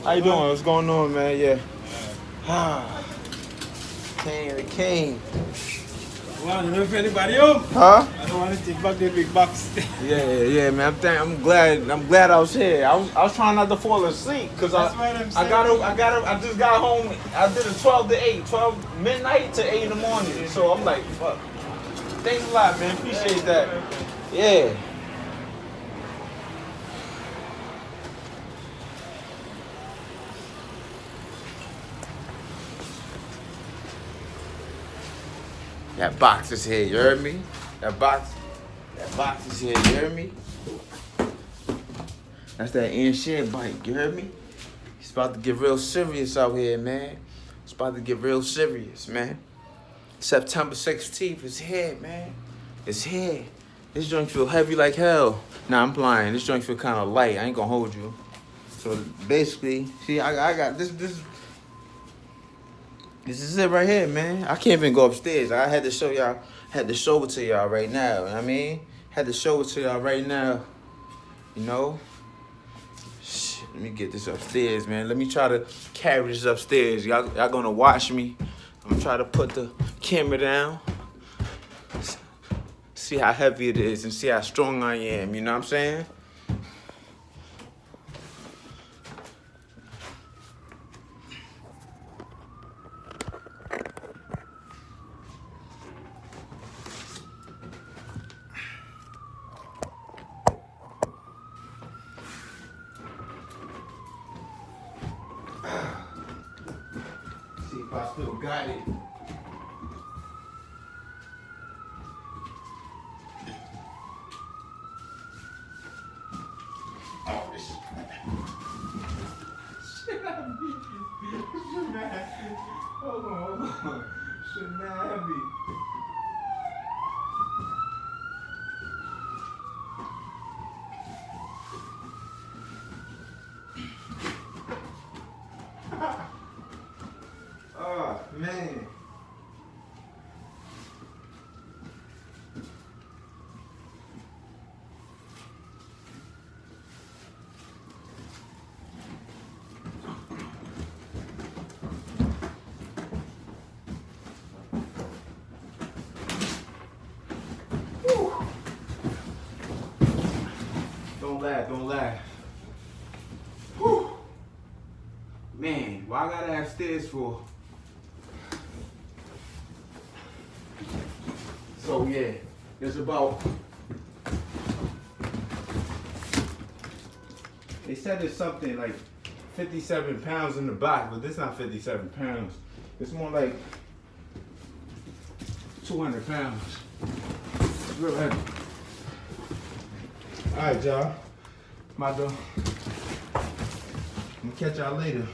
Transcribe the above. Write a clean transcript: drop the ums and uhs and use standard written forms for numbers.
How you doing? What's going on, man? Yeah. Ah. King the king. Well, you know if anybody else? Huh? I don't want to take back the big box. Yeah, man. I'm glad I was here. I was trying not to fall asleep because I just got home. I did a 12 to 8, 12 midnight to 8 in the morning. So I'm like, fuck. Thanks a lot, man. Appreciate that. Yeah. That box is here, you heard me? That box is here, you heard me? That's that Ancheer bike, you heard me? It's about to get real serious out here, man. It's about to get real serious, man. September 16th is here, man. It's here. This joint feel heavy like hell. Nah, I'm lying. This joint feel kind of light. I ain't gonna hold you. So basically, see, I got this is it right here, man. I can't even go upstairs. I had to show y'all, had to show it to y'all right now. You know what I mean? Had to show it to y'all right now. You know? Shit, let me get this upstairs, man. Let me try to carry this upstairs. Y'all gonna watch me. I'm gonna try to put the camera down. See how heavy it is and see how strong I am. You know what I'm saying? See if I still got it. Oh, this shit not me. Shit not. Hold on. Shit not me. Oh, man. Whew. Don't laugh. Whew. Man, why I gotta have stairs for? So yeah, there's about, they said there's something like 57 pounds in the box, but this not 57 pounds. It's more like 200 pounds. It's real heavy. All right, y'all. I'm gonna catch y'all later.